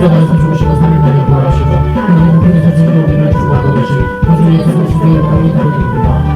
십자가에서 죽으시고 3일 만에 부활하시고 하나님 우편에서 지금 우리를 구하고 계신 나중에 예수 그리스도의 복음이 다루겠구나.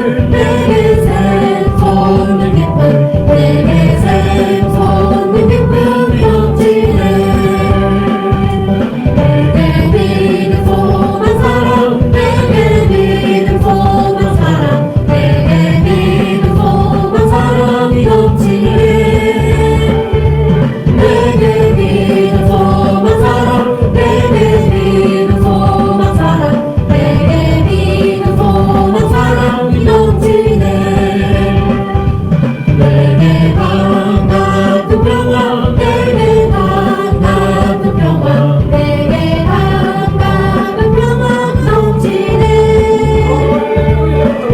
기쁨 내게 샘솟는 기쁨 내게 샘솟는 기쁨이 넘치네 내게 믿음 소망 사랑 내게 믿음 소망 사랑 내게 믿음 소망 사랑이 넘치네 내게 믿음 소망 사랑 내게 믿음 소망 사랑 내게 믿음 소망 사랑이 넘치네 내게 방 같은 평화 내게 방 같은 평화 내게 방 같은 평화가 넘치네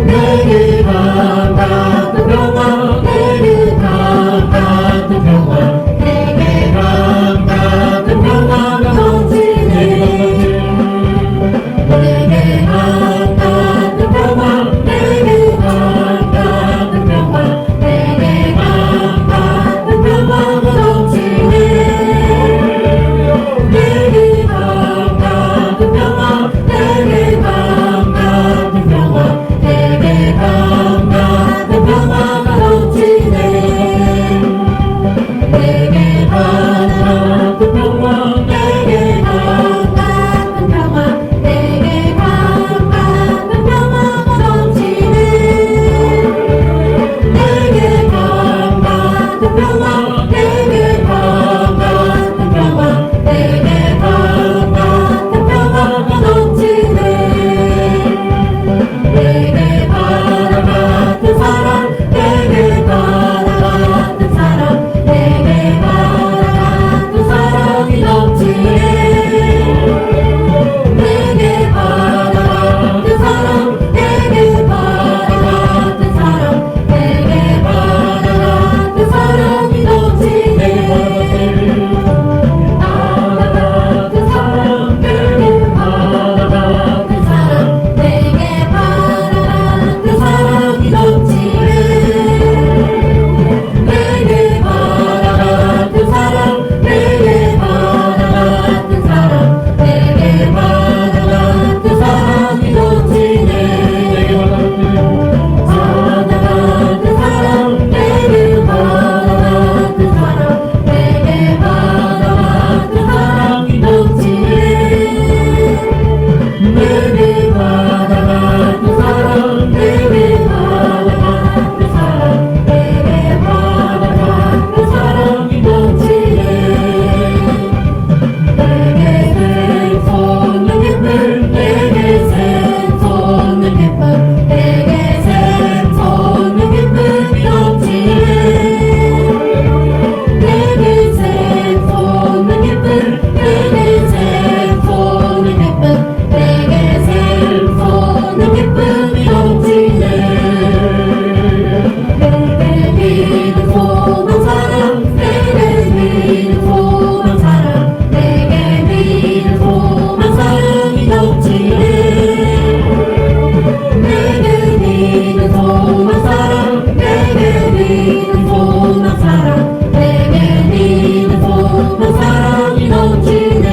내게 방 같은 평화 내게 방 같은 평화 내게 방 같은 평화가 넘치네 내게 방 같은 평화 내게 방 같은 평화 내게 방 같은 평화가 넘치네 내게 방 같은 평화 내게 방 같은 평화 내게 방 같은 평화가 넘치네 내게 방 같은 평화 내게 방 같은 평화 내게 방 같은 평화가 넘치네 내게 방 같은 평화 내게 방 같은 평화 내게 방 같은 평화가 넘치네 내게 바다 같은 사랑 내게 바다 같은 사랑 내게 바다 같은 사랑이 넘치네 내게 바다 같은 사랑 내게 바다 같은 사랑 내게 바다 같은 사랑이 넘치네 바다 같은 사랑 내게 바다 같은 사랑 내게 바다 같은 사랑이 넘치네 내게 바다 같은 사랑 내게 바다 같은 사랑 내게 바다 같은 사랑이 넘치네 바다 같은 사랑 내게 바다 같은 사랑 내게 바다 같은 사랑이 넘치네 내게 바다 같은 사랑 내게 바다 같은 사랑 내게 바다 같은 사랑이 넘치네 내게 샘솟는 기쁨 내게 샘솟는 기쁨 내게 샘솟는 기쁨이 넘치네 내게 샘솟는 기쁨 내게 샘솟는 기쁨 내게 샘솟는 기쁨이 넘치네 내게 믿음 소망 사랑 내게 믿음 소망 사랑 내게 믿음 소망 사랑이 넘치네 내게 믿음 소망 사랑 내게 믿음 소망 사랑 내게 믿음 소망 사랑이 넘치네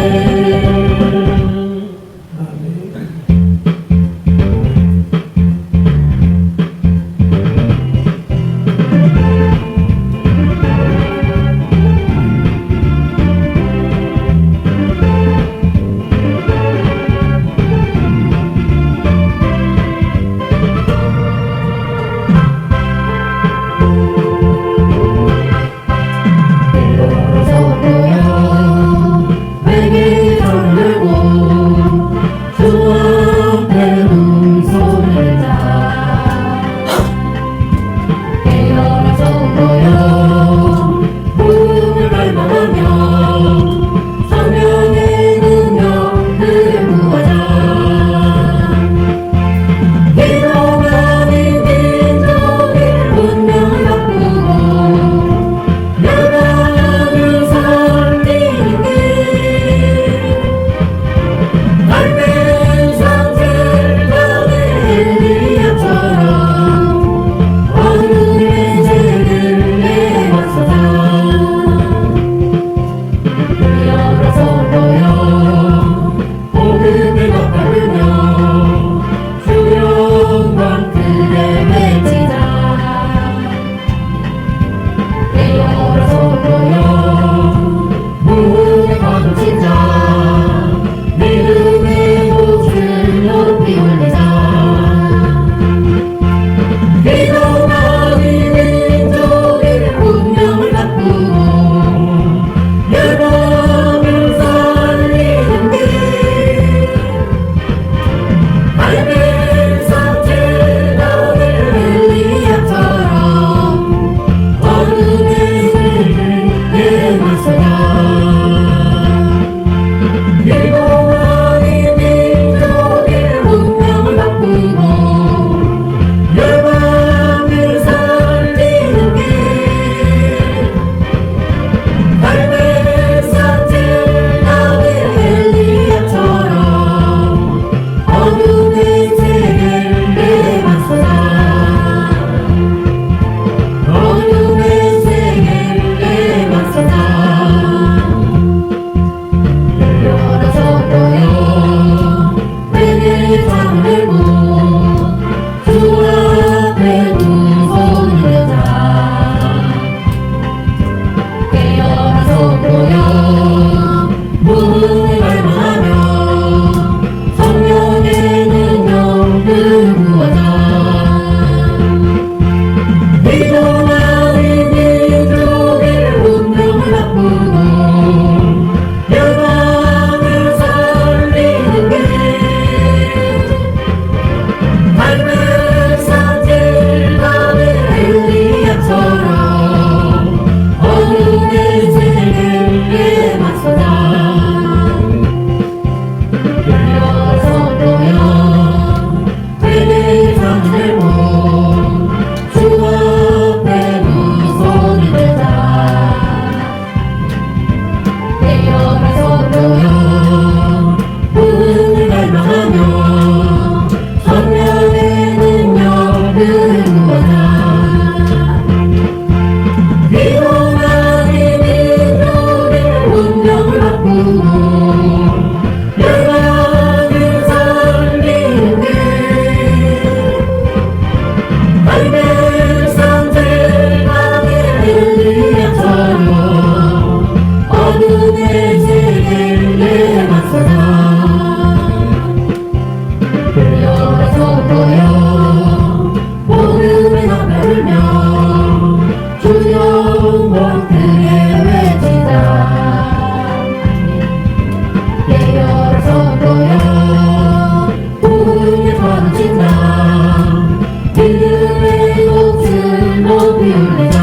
믿음의 꽃을 높이 올리자.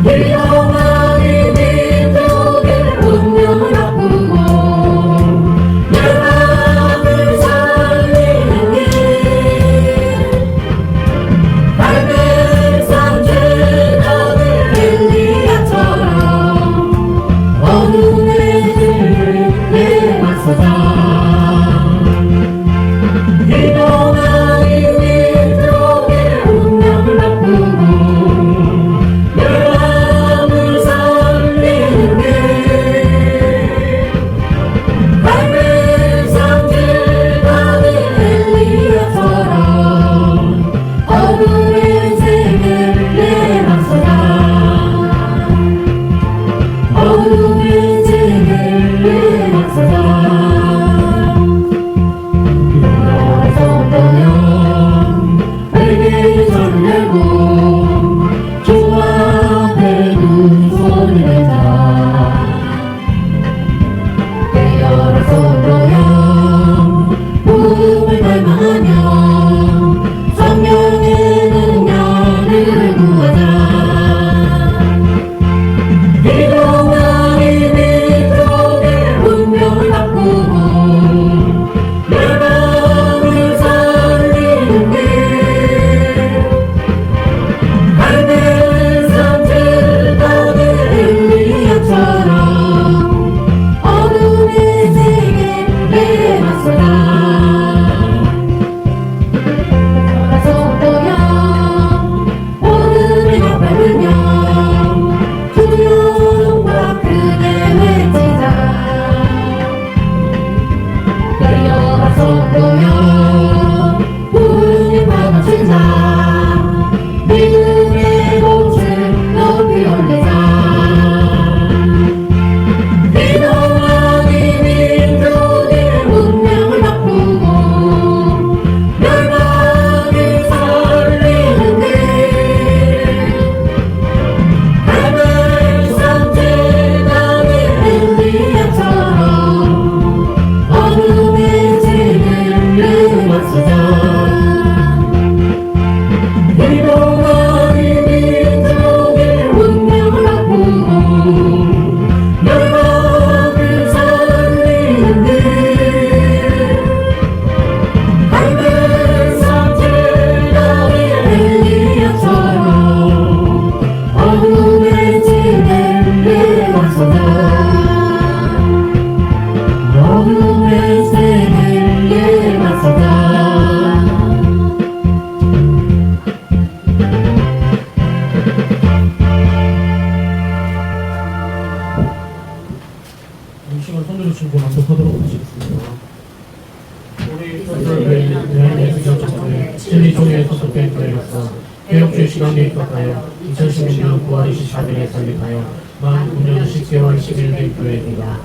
일용하는 민족의 운명을 바꾸고 열방을 살리는 길, 밝은 산들 가는 엘리야처럼 어둠의 세계에 맞서자. 일용하는 민족의 운명을 바꾸고 열방을 살리는 길, 밝은 산들 가는 엘리야처럼 어둠의 세계에 맞서자. 어둠의 세계에 맞서자. 성도여 회개의 손을 내고 주 앞에 두 손을 내자. 깨어라 성도여 복음을 갈망하며 성령의 능력을 구하자. 일용하는 민족의 운명을 바꾸고 열방을 살리는 길, 밝은 산들 가는 엘리야처럼 어둠의 세계에 맞서라. 성도여 어둠을 밟으며 주님과 크게 외치자. 깨어라 성도여 부르짖고 넘치자. 믿음의 꽃을 높이 올리자. 일용하는 민족의 운명을 바꾸고 열방을 살리는 길, 밝은 산들 가는 엘리야처럼 어둠의 세계에 맞서자. 일용하는 민족의 운명을 바꾸고 열방을 살리는 길, 밝은 산들 가는 엘리야처럼 어둠의 세계에 맞서자. 어둠의 세계에 맞서자. 이 시간 손들어 주시고 낭독하도록 하시겠습니다. 우리 선설교회에 대한 예수 결정권에 진리 종교에 소속된 교회로서 개혁주의 시간에 입각하여 2016년 9월 24일에 설립하여 만 9년 10개월 11일 교회입니다.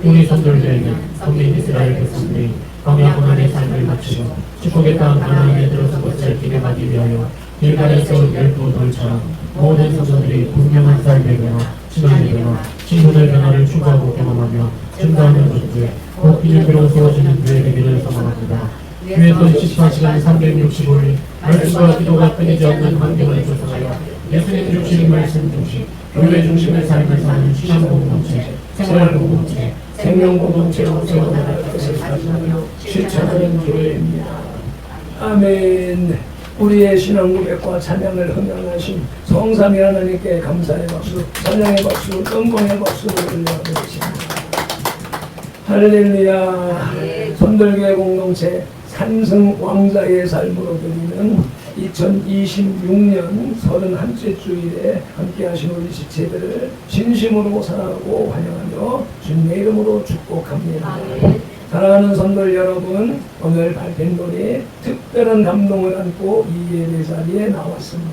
우리 선설교회는 선민 이스라엘 백성들이 광야 고난의 삶을 마치고 축복의 땅 가나안에 들어선 것을 기대하기 위하여 길갈에서 열두 돌처럼 모든 성도들이 분명한 삶의 변화, 신앙의 변화, 신분의 변화를 추구하고 경험하며 증가하는 것에 곧 일교로 세워지는 교회 되기를 소망합니다. 교회는 24시간 365일 말씀과 기도가 끊이지 않는 환경을 조성하여 예수님 중심 말씀 중심, 교회 중심의 삶을 사는 신앙 공동체, 생활 공동체, 생명 공동체로 세워나갈 것을 다짐하며 실천하는 교회입니다. 아멘. 우리의 신앙 고백과 찬양을 흥양하신 성삼위 하나님께 감사의 박수, 찬양의 박수, 영광의 박수를 올려드리십니다. 할렐루야. 손들교회 공동체 산승 왕자의 삶으로 드리는 2026년 31째 주일에 함께 하신 우리 지체들을 진심으로 사랑하고 환영하며 주님의 이름으로 축복합니다. 사랑하는 성도 여러분, 오늘 발표한 노래 특별한 감동을 안고 이 예배 자리에 나왔습니다.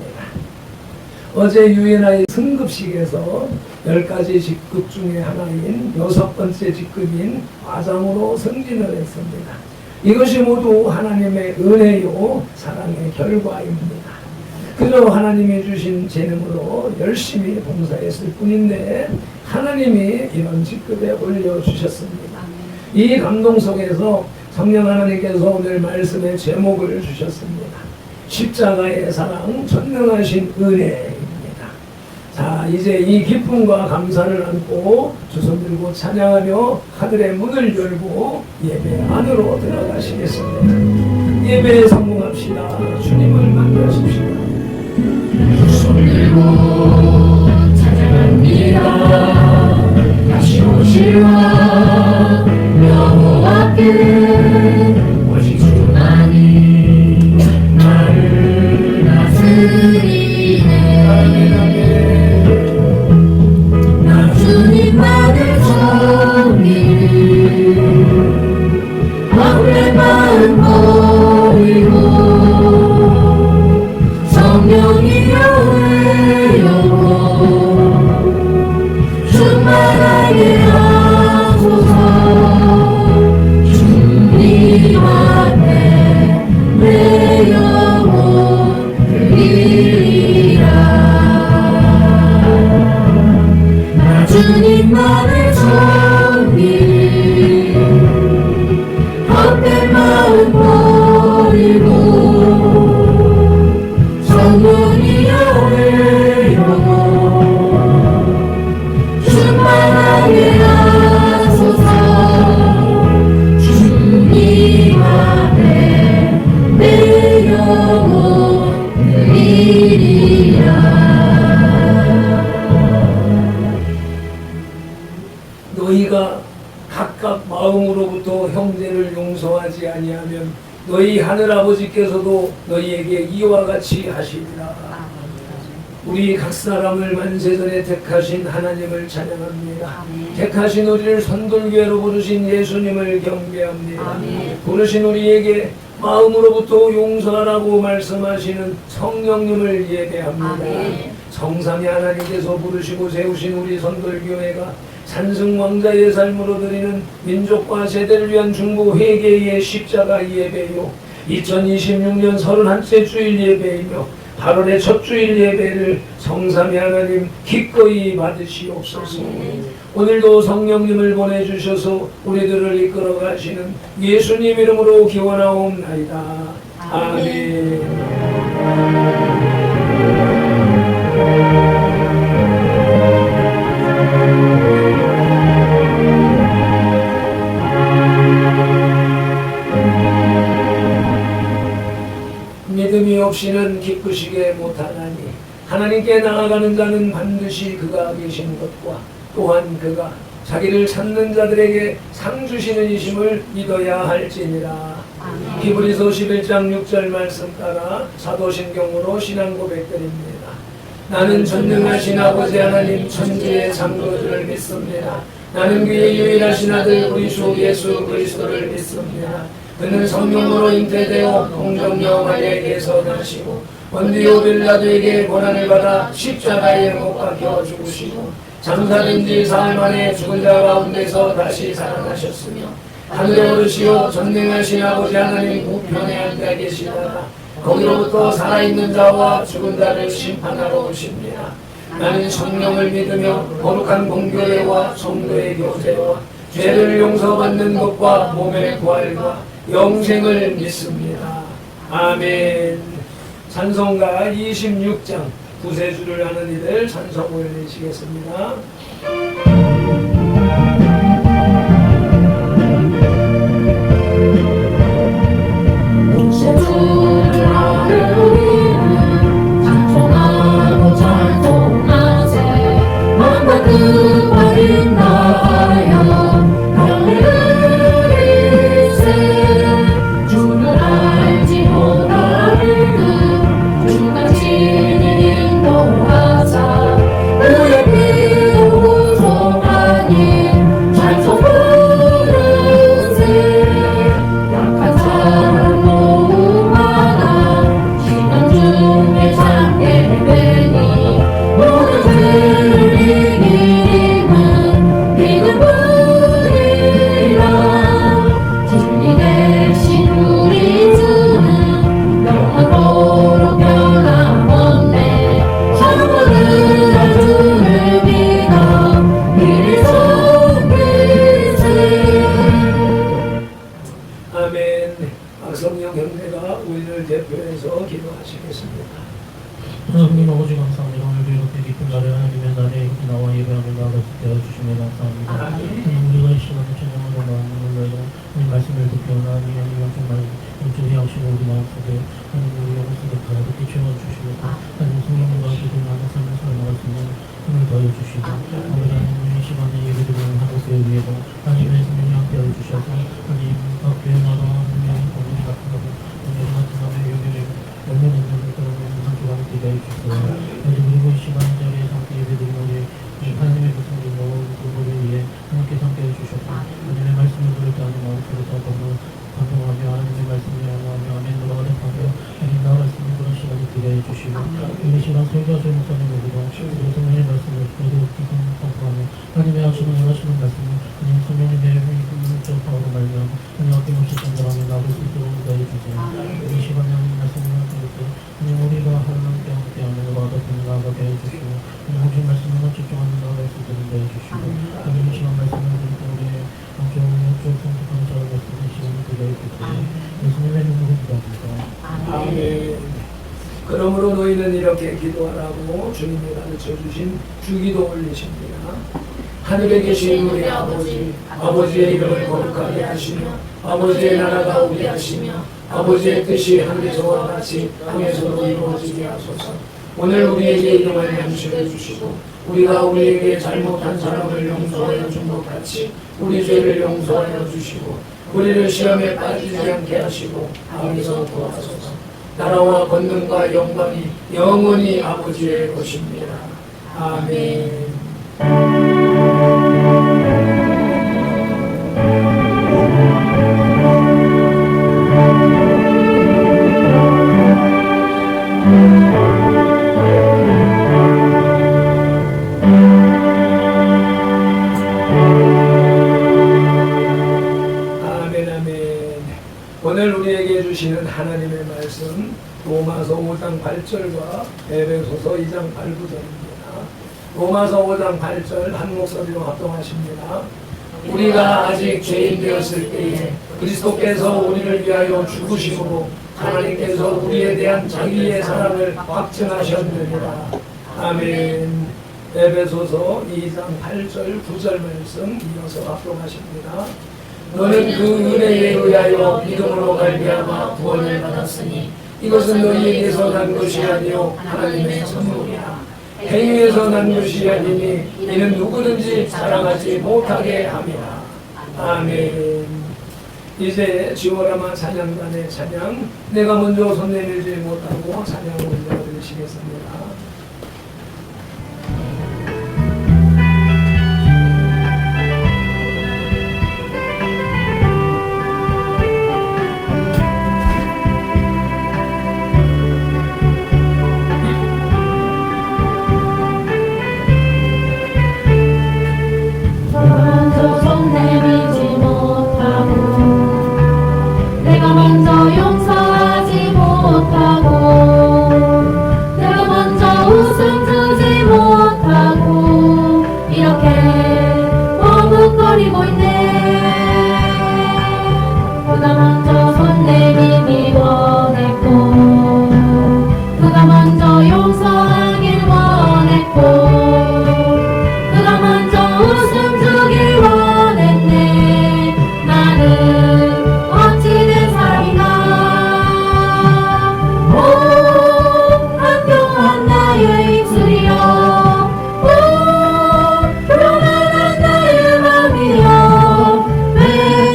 어제 유엔아의 승급식에서 10가지 직급 중에 하나인 6번째 직급인 과장으로 승진을 했습니다. 이것이 모두 하나님의 은혜요 사랑의 결과입니다. 그저 하나님이 주신 재능으로 열심히 봉사했을 뿐인데 하나님이 이런 직급에 올려주셨습니다. 이 감동 속에서 성령 하나님께서 오늘 말씀의 제목을 주셨습니다. 십자가의 사랑, 전능하신 은혜입니다. 자, 이제 이 기쁨과 감사를 안고 두 손 들고 찬양하며 하늘의 문을 열고 예배 안으로 들어가시겠습니다. 예배에 성공합시다. 주님을 만나십시다. 두 손 들고 찬양합니다. 다시 오시와 여호와께 오직 주만이 나를 다스리네. 나 주님만을 섬기리. 내 마음 버리고 성령이여 내 영혼 충만하게 하소서. 주님 앞에 내 영혼 드리리라. 나 주님만을 섬기리. 헛된 마음 버리고 성령이여 내 영혼 충만하게 하소서. 주님 앞에 내 영혼 드리리라. 너희가 각각 마음으로부터 형제를 용서하지 아니하면 너희 하늘아버지께서도 너희에게 이와 같이 하시리라. 우리 각 사람을 만세전에 택하신 하나님을 찬양합니다. 택하신 우리를 선돌교회로 부르신 예수님을 경배합니다. 부르신 우리에게 마음으로부터 용서하라고 말씀하시는 성령님을 예배합니다. 성삼위 하나님께서 부르시고 세우신 우리 선돌교회가 산승왕자의 삶으로 드리는 민족과 세대를 위한 중보 회개의 십자가 예배요, 2026년 31째 주일 예배이며 8월의 첫 주일 예배를 성삼위 하나님 기꺼이 받으시옵소서. 오늘도 성령님을 보내주셔서 우리들을 이끌어 가시는 예수님 이름으로 기원하옵나이다. 아멘. 믿음이 없이는 기쁘시게 못하나니 하나님께 나아가는 자는 반드시 그가 계신 것과 또한 그가 자기를 찾는 자들에게 상 주시는 이심을 믿어야 할지니라. 히브리서 11장 6절 말씀 따라 사도신경으로 신앙 고백드립니다. 나는 전능하신 아버지 하나님 천지의 창조주를 믿습니다. 나는 그의 유일하신 아들 우리 주 예수 그리스도를 믿습니다. 그는 성령으로 잉태되어 공정령 아래에서 나시고 본디오 빌라도에게 고난을 받아 십자가에 못 박혀 죽으시고 장사된 지 사흘 만에 죽은 자 가운데서 다시 살아나셨으며 하늘에 오르시어 전능하신 아버지 하나님 우편에 앉아 계시다가 거기로부터 살아있는 자와 죽은 자를 심판하러 오십니다. 나는 성령을 믿으며 거룩한 공교회와 성도의 교제와 죄를 용서받는 것과 몸의 부활과 영생을 믿습니다. 아멘. 찬송가 26장 구세주를 하는 이들 찬송 올리시겠습니다. 구세주를 하는 우리는 찬송하고 찬송하세. 만나 그 버린 나여 주를 알지 못하는 주가 친히 인도하사 그의 피 통해서 기도하시겠습니다. 하나님 아버지 감사합니다. 오늘도 이렇게 깊은 날에 하나님의 날에 이렇게 나와 예배하며 나아갈 수 되어 주시며 감사합니다. 하나님 우리가 이 시간에 찬양하고 마음을 놀라요. 하나님 말씀을 듣고 하나님 정말 영적이 하시고 우리 마음속에 하나님 우리 영혼속에 가득히 채워주시고 하나님 성령과 기도하는 삶을 살아나갈 수 있는 힘을 더해주시고 우리 하나님 이 시간에 예배드리는 한국교회 위에도 하나님의 성령이 함께하여 주셔서 하나님 각 교회마다 하나님의 공동이 나타나고 하나님 나타나며 열매 맺는 그런 기도하는 기도해 주세요. 그리고 이 시간 자리에 함께 예배드리는 우리 하나님의 백성들 모두를 위해 하나님께서 함께 해주셔서 하나님의 말씀을 들을 때 하나님 마음속에서 너무 감동하며 하나님의 말씀을 양호하며 아멘으로 하락하며 하나님 나아갈 수 있는 그런 시간을 기대해 주시고 이 시간 설교하실 목사님에게도 우리 성령의 말씀을 모두 기쁨 선포하며 하나님의 하시는 원하시는 말씀을 하나님 성령님의 능력적 파워로 말미암아 하나님 아낌없이 전달하며 나아갈 수 있도록 인도해 주세요. 이 시간에 하나님 말씀을 드릴 때 하나님 우리가 하나님께 함께하며 나아가며 나아가게 해주시고 하나님 오직 말씀에만 집중하며 나아갈 수 있도록 인도해 주시고 하나님 이 시간 말씀을 드릴 때 우리의 영적 성숙한 자를 말씀을 시간을 기도해 주세요. 예수님의 이름으로 기도합니다. 아멘. 그러므로 너희는 이렇게 기도하라고 주님이 가르쳐주신 주기도 올리십니다. 하늘에 계신 우리 아버지, 아버지의 이름을 거룩하게 하시며 아버지의 나라가 오게 하시며 아버지의 뜻이 하늘에서와 같이 땅에서도 이루어지게 하소서. 오늘 우리에게 일용할 양식을 주시고 우리가 우리에게 잘못한 사람을 용서하여 준 것 같이 우리 죄를 용서하여 주시고 우리를 시험에 빠지지 않게 하시고 악에서 구하소서. 나라와 권능과 영광이 영원히 아버지의 것입니다. 아멘. 오늘 우리에게 주시는 하나님의 말씀 로마서 5장 8절과 에베소서 2장 8구절입니다. 로마서 5장 8절 한 목소리로 합동하십니다. 우리가 아직 죄인 되었을 때에 그리스도께서 우리를 위하여 죽으심으로 하나님께서 우리에 대한 자기의 사랑을 확증하셨느니라. 아멘. 에베소서 2장 8절 9절 말씀 이어서 합동하십니다. 너는 그 은혜에 의하여 믿음으로 말미암아 구원을 받았으니 이것은 너희에게서 난 것이 아니요 하나님의 선물이라. 행위에서 난 것이 아니니 이는 누구든지 자랑하지 못하게 함이라. 아멘. 이제 지오라마 찬양단의 찬양 내가 먼저 손 내밀지 못하고 찬양을 올려드리시겠습니다. 먼저 손 내밀지 못하고 내가 먼저 용서하지 못하고 내가 먼저 웃음 주지 못하고 이렇게 머뭇거리고 있네. 그가 먼저 손 내밀기 원했고 그가 먼저 용서하길 원했고 그가 먼저 웃음 주길 원했네. 나는 어찌된 사람인가. 오 한동안 나의 입술이여 오 불안한 나의 맘이여 왜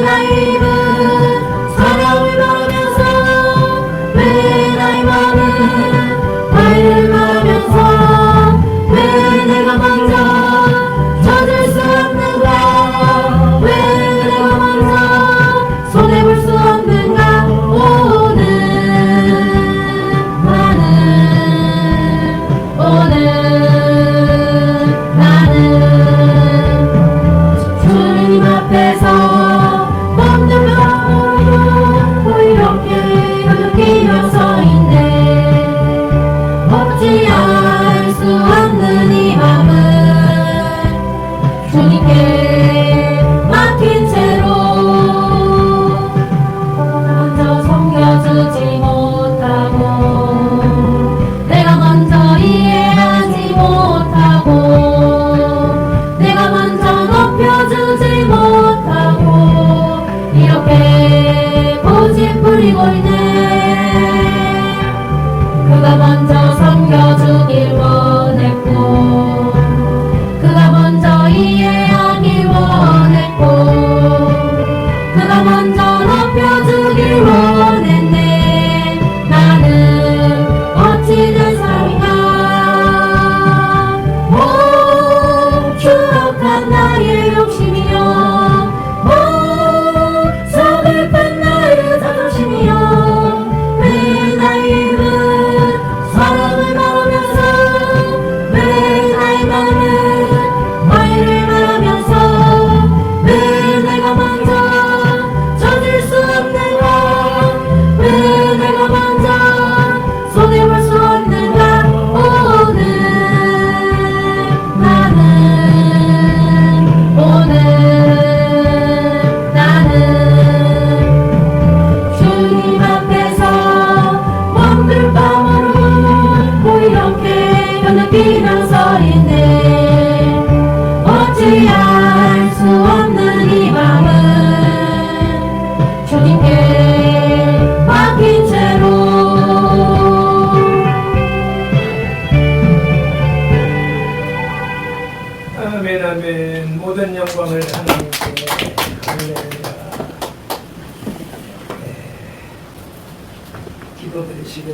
나의 입은 사랑을 말하면서 왜 나의 맘은 화해를 말하면서 왜 내가 먼저 찾을 수 없는가. 왜 내가 먼저 손해볼 수 없는가. 오늘 나는 주님 앞에서 멈는 마음으로 이렇게 느끼며 서 있네. 어찌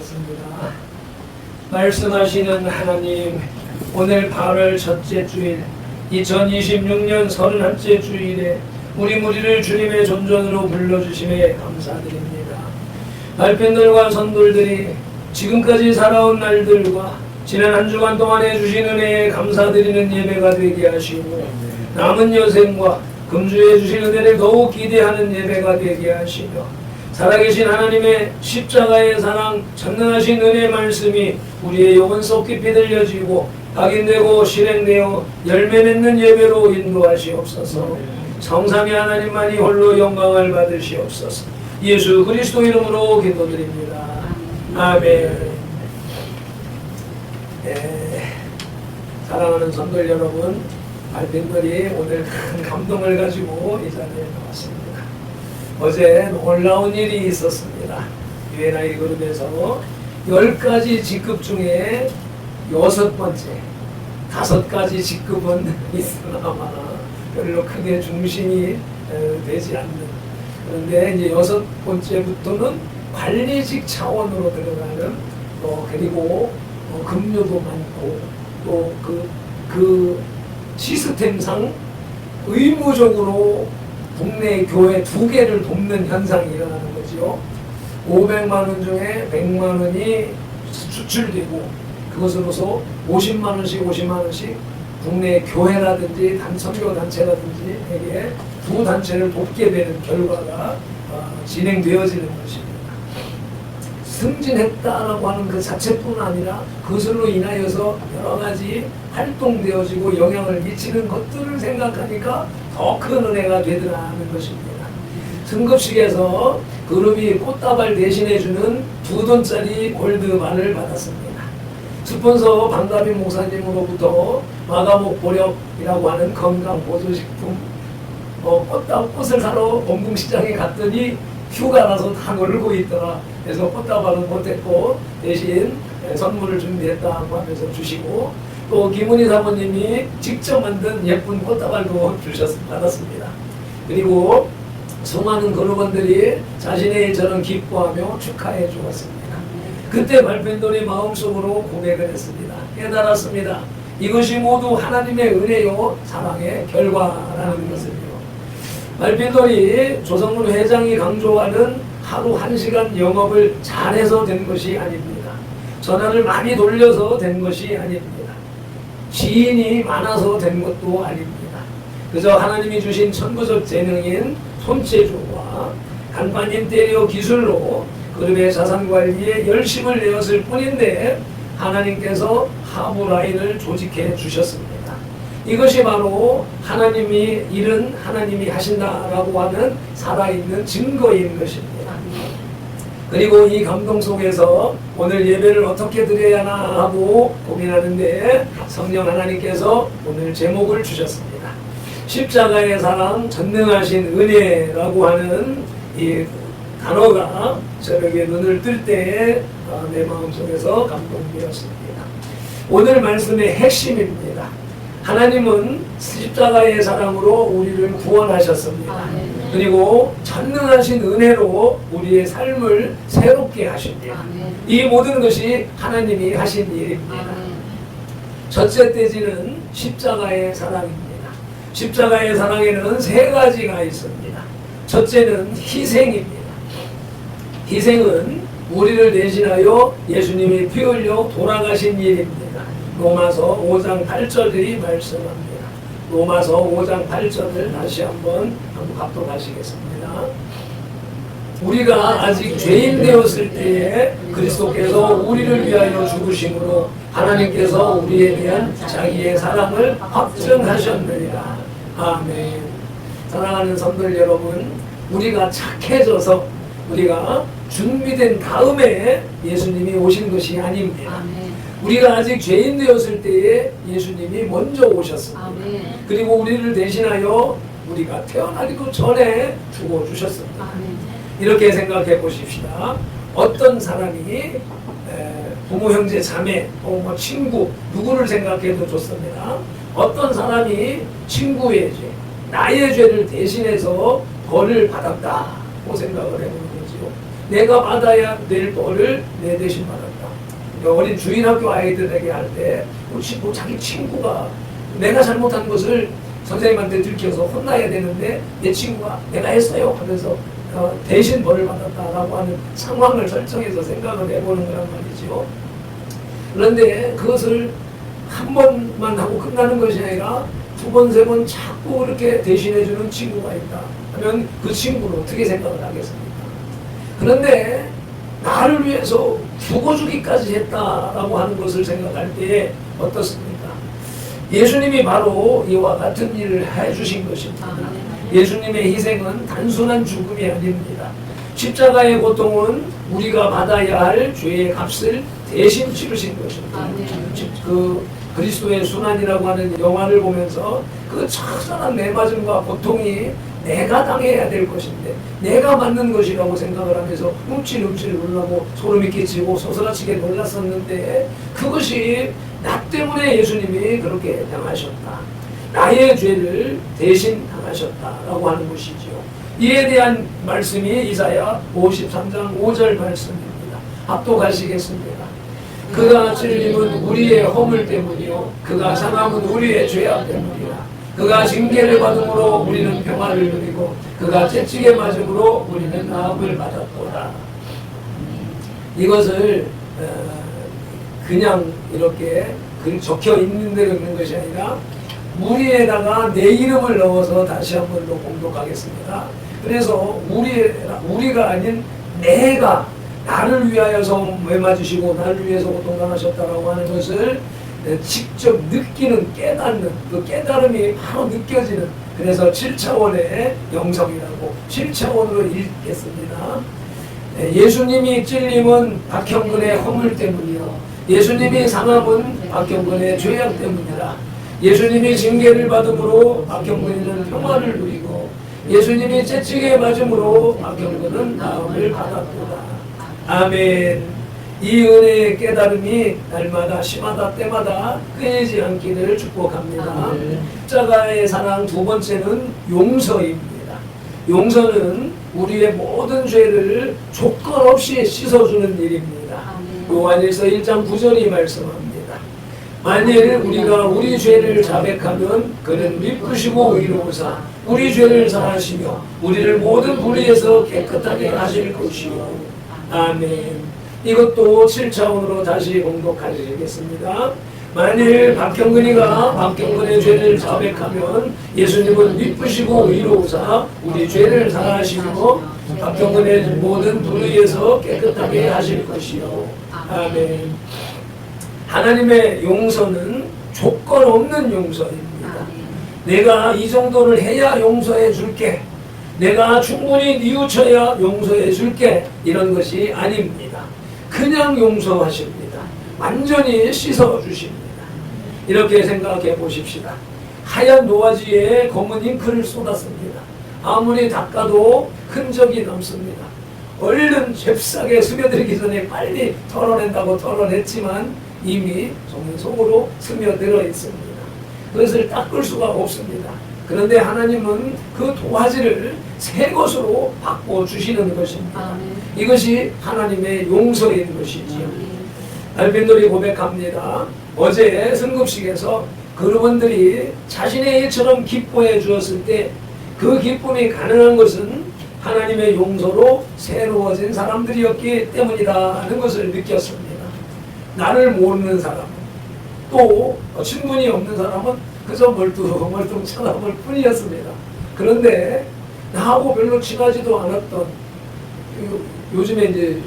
기도하겠습니다. 말씀하시는 하나님, 오늘 8월 첫째 주일 2026년 31째 주일에 우리 무리를 주님의 존전으로 불러주심에 감사드립니다. 발편들과 선돌들이 지금까지 살아온 날들과 지난 한 주간 동안에 주신 은혜에 감사드리는 예배가 되게 하시고 남은 여생과 금주에 주신 은혜를 더욱 기대하는 예배가 되게 하시며 살아계신 하나님의 십자가의 사랑, 전능하신 은혜의 말씀이 우리의 영혼 속 깊이 들려지고 각인되고 실행되어 열매 맺는 예배로 인도하시옵소서. 성삼위 하나님만이 홀로 영광을 받으시옵소서. 예수 그리스도 이름으로 기도드립니다. 아멘. 사랑하는 성도 여러분, 발핀들이 오늘 큰 감동을 가지고 이 자리에 나왔습니다. 어제 놀라운 일이 있었습니다. UNI 그룹에서 10가지 직급 중에 6번째, 5가지 직급은 있으나 별로 크게 중심이 되지 않는, 그런데 이제 6번째부터는 관리직 차원으로 들어가는, 그리고 급료도 많고 또 그 시스템상 의무적으로 국내 교회 2개를 돕는 현상이 일어나는 거지요. 500만 원 중에 100만 원이 수출되고 그것으로서 50만 원씩 국내 교회라든지 선교 단체라든지 두 단체를 돕게 되는 결과가 진행되어지는 것입니다. 승진했다라고 하는 그 자체뿐 아니라 그것으로 인하여서 여러 가지 활동되어지고 영향을 미치는 것들을 생각하니까 더 큰 은혜가 되더라는 것입니다. 승급식에서 그룹이 꽃다발 대신해주는 2돈짜리 골드바를 받았습니다. 스폰서 방가빈 목사님으로부터 마가목 보력이라고 하는 건강보조식품, 꽃을 사러 원궁시장에 갔더니 휴가라서 다 놀고 있더라. 그래서 꽃다발은 못했고 대신 선물을 준비했다고 하면서 주시고, 또 김은희 사모님이 직접 만든 예쁜 꽃다발도 받았습니다. 그리고 수많은 그룹원들이 자신의 일처럼 기뻐하며 축하해 주었습니다. 그때 발펜돌이 마음속으로 고백을 했습니다. 깨달았습니다. 이것이 모두 하나님의 은혜요 사랑의 결과라는 것을요. 발펜돌이 조성문 회장이 강조하는 하루 1시간 영업을 잘해서 된 것이 아닙니다. 전화를 많이 돌려서 된 것이 아닙니다. 지인이 많아서 된 것도 아닙니다. 그저 하나님이 주신 천부적 재능인 손재주와 간판인 때리어 기술로 그룹의 자산관리에 열심을 내었을 뿐인데 하나님께서 하부라인을 조직해 주셨습니다. 이것이 바로 하나님이 일은 하나님이 하신다라고 하는 살아있는 증거인 것입니다. 그리고 이 감동 속에서 오늘 예배를 어떻게 드려야 하나 하고 고민하는데 성령 하나님께서 오늘 제목을 주셨습니다. 십자가의 사랑, 전능하신 은혜라고 하는 이 단어가 저에게 눈을 뜰 때 내 마음속에서 감동되었습니다. 오늘 말씀의 핵심입니다. 하나님은 십자가의 사랑으로 우리를 구원하셨습니다. 그리고 전능하신 은혜로 우리의 삶을 새롭게 하십니다. 이 모든 것이 하나님이 하신 일입니다. 첫째 떼지는 십자가의 사랑입니다. 십자가의 사랑에는 3가지가 있습니다. 첫째는 희생입니다. 희생은 우리를 대신하여 예수님이 피 흘려 돌아가신 일입니다. 로마서 5장 8절이 말씀합니다. 로마서 5장 8절을 다시 한번 합독하시겠습니다. 우리가 아직 죄인 되었을 때에 그리스도께서 우리를 위하여 죽으심으로 하나님께서 우리에 대한 자기의 사랑을 확증하셨느니라. 아멘. 사랑하는 성도들 여러분, 우리가 착해져서 우리가 준비된 다음에 예수님이 오신 것이 아닙니다. 우리가 아직 죄인 되었을 때에 예수님이 먼저 오셨습니다. 그리고 우리를 대신하여 우리가 태어나기도 전에 죽어주셨습니다. 이렇게 생각해 보십시다. 어떤 사람이 부모, 형제, 자매, 뭐 친구 누구를 생각해도 좋습니다. 어떤 사람이 친구의 죄, 나의 죄를 대신해서 벌을 받았다고 생각을 해보는 거죠. 내가 받아야 될 벌을 내 대신 받았다. 어린 주일학교 아이들에게 할 때 자기 친구가 내가 잘못한 것을 선생님한테 들켜서 혼나야 되는데 내 친구가 내가 했어요 하면서 대신 벌을 받았다라고 하는 상황을 설정해서 생각을 해보는 거란 말이죠. 그런데 그것을 한 번만 하고 끝나는 것이 아니라 두 번, 세 번 자꾸 그렇게 대신해주는 친구가 있다 하면 그 친구는 어떻게 생각을 하겠습니까? 그런데 나를 위해서 죽어주기까지 했다라고 하는 것을 생각할 때에 어떻습니까? 예수님이 바로 이와 같은 일을 해주신 것입니다. 예수님의 희생은 단순한 죽음이 아닙니다. 십자가의 고통은 우리가 받아야 할 죄의 값을 대신 치르신 것입니다. 그 그리스도의 순환이라고 하는 영화를 보면서 그 처절한 매맞음과 고통이 내가 당해야 될 것인데 내가 맞는 것이라고 생각을 하면서 움찔움찔 놀라고 소름이 끼치고 소스라치게 놀랐었는데 그것이 나 때문에 예수님이 그렇게 당하셨다. 나의 죄를 대신 당하셨다라고 하는 것이죠. 이에 대한 말씀이 이사야 53장 5절 말씀입니다. 합독하시겠습니다. 그가 찔림은 우리의 허물 때문이요 그가 상함은 우리의 죄악 때문이라. 그가 징계를 받음으로 우리는 평화를 누리고 그가 채찍에 맞음으로 우리는 나음을 받았도다. 이것을 그냥 이렇게 적혀 있는 대로 있는 것이 아니라 우리에다가 내 이름을 넣어서 다시 한 번 더 공독하겠습니다. 그래서 우리가 아닌 내가 나를 위하여서 매맞으시고 나를 위해서 고통당하셨다라고 하는 것을 직접 느끼는 깨닫는 그 깨달음이 바로 느껴지는 그래서 7차원의 영성이라고 7차원으로 읽겠습니다. 예수님이 찔림은 박형근의 허물 때문이요 예수님이 상함은 박형근의 죄악 때문이라. 예수님이 징계를 받음으로 박형근이는 평화를 누리고 예수님이 채찍에 맞음으로 박형근은 나음을 받았도다. 아멘. 이 은혜의 깨달음이 날마다 시마다 때마다 끊이지 않기를 축복합니다. 십자가의 사랑 두 번째는 용서입니다. 용서는 우리의 모든 죄를 조건 없이 씻어주는 일입니다. 요한일서 1장 9절이 말씀합니다. 만일 우리가 우리 죄를 자백하면 그는 미쁘시고 의로우사 우리 죄를 사하시며 우리를 모든 불의에서 깨끗하게 하실 것이요. 아멘. 이것도 7차원으로 다시 공독하시겠습니다. 만일 박형근이가 박형근의 죄를 자백하면 예수님은 미쁘시고 의로우사 우리 죄를 사하시며 박형근의 모든 불의에서 깨끗하게 하실 것이요. 아멘. 하나님의 용서는 조건 없는 용서입니다. 내가 이 정도를 해야 용서해 줄게. 내가 충분히 뉘우쳐야 용서해 줄게. 이런 것이 아닙니다. 그냥 용서하십니다. 완전히 씻어주십니다. 이렇게 생각해 보십시다. 하얀 도화지에 검은 잉크를 쏟았습니다. 아무리 닦아도 흔적이 남습니다. 얼른 잽싸게 스며들기 전에 빨리 털어낸다고 털어냈지만 이미 종이 속으로 스며들어 있습니다. 그것을 닦을 수가 없습니다. 그런데 하나님은 그 도화지를 새 것으로 바꿔주시는 것입니다. 이것이 하나님의 용서인 것이지요. 알펜돌이 고백합니다. 어제 승급식에서 그룹원들이 자신의 일처럼 기뻐해 주었을 때 그 기쁨이 가능한 것은 하나님의 용서로 새로워진 사람들이었기 때문이다 하는 것을 느꼈습니다. 나를 모르는 사람, 또 친분이 없는 사람은 그저 멀뚱멀뚱 쳐다볼 뿐이었습니다. 그런데 나하고 별로 친하지도 않았던 요즘에 이제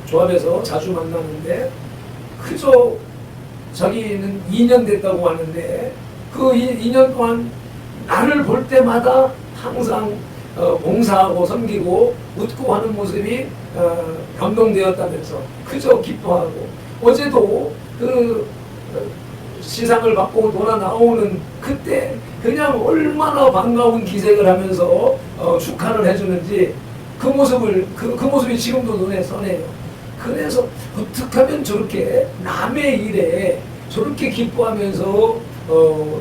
조합에서 자주 만나는데 그저 자기는 2년 됐다고 하는데 그 2년 동안 나를 볼 때마다 항상 봉사하고 섬기고 웃고 하는 모습이 감동되었다면서 그저 기뻐하고 어제도 그 시상을 받고 돌아 나오는 그때 그냥 얼마나 반가운 기색을 하면서 축하를 해주는지 그 모습이 지금도 눈에 선해요. 그래서 어떻게 하면 저렇게 남의 일에 저렇게 기뻐하면서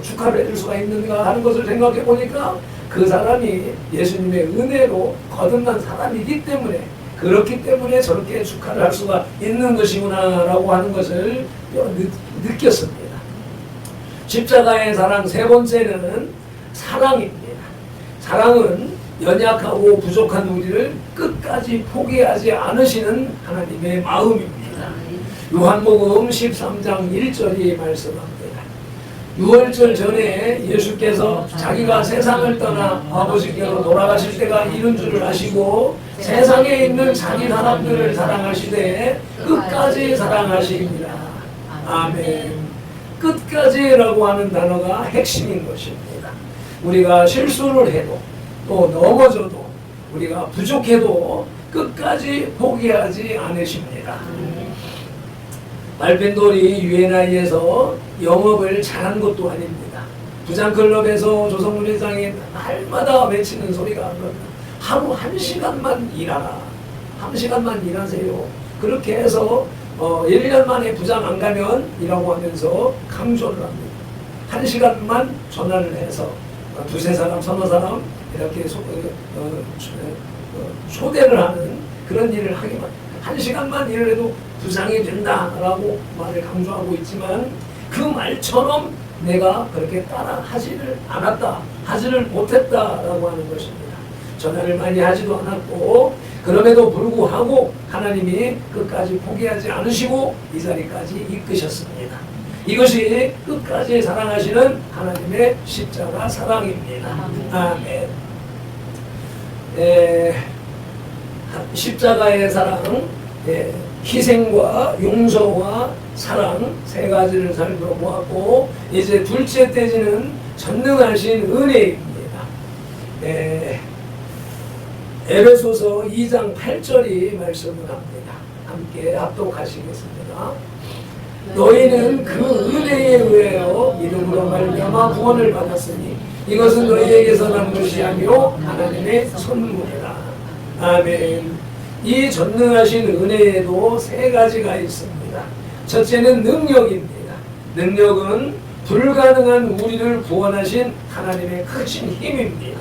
축하를 해줄 수가 있는가 하는 것을 생각해 보니까 그 사람이 예수님의 은혜로 거듭난 사람이기 때문에, 그렇기 때문에 저렇게 축하를 할 수가 있는 것이구나라고 하는 것을 느꼈습니다. 십자가의 사랑 세 번째는 사랑입니다. 사랑은 연약하고 부족한 우리를 끝까지 포기하지 않으시는 하나님의 마음입니다. 요한복음 13장 1절이 말씀합니다. 유월절 전에 예수께서 자기가 세상을 떠나 아버지께로 돌아가실 때가 이른 줄을 아시고 세상에 있는 자기 사람들을 사랑하시되 끝까지 사랑하십니다. 아멘. 끝까지라고 하는 단어가 핵심인 것입니다. 우리가 실수를 해도 또 넘어져도 우리가 부족해도 끝까지 포기하지 않으십니다. 말펜돌이 UNI에서 영업을 잘한 것도 아닙니다. 부장클럽에서 조성문 회장이 날마다 외치는 소리가 하루 1시간만 일하라. 1시간만 일하세요. 그렇게 해서 1년 만에 부장 안 가면 이라고 하면서 강조를 합니다. 1시간만 전화를 해서 두세 사람, 서너 사람 이렇게 초대를 하는 그런 일을 하기만, 1시간만 일을 해도 부장이 된다라고 말을 강조하고 있지만 그 말처럼 내가 그렇게 따라 하지를 않았다, 하지를 못했다라고 하는 것입니다. 전화를 많이 하지도 않았고 그럼에도 불구하고 하나님이 끝까지 포기하지 않으시고 이 자리까지 이끄셨습니다. 이것이 끝까지 사랑하시는 하나님의 십자가 사랑입니다. 아멘. 십자가의 사랑, 희생과 용서와 사랑 세 가지를 살펴보았고 이제 둘째 떼지는 전능하신 은혜입니다. 에베소서 2장 8절이 말씀을 합니다. 함께 합독하시겠습니다. 너희는 그 은혜에 의하여 믿음으로 말미암아 구원을 받았으니 이것은 너희에게서 난 것이 아니요 하나님의 선물이라. 아멘. 이 전능하신 은혜에도 세 가지가 있습니다. 첫째는 능력입니다. 능력은 불가능한 우리를 구원하신 하나님의 크신 힘입니다.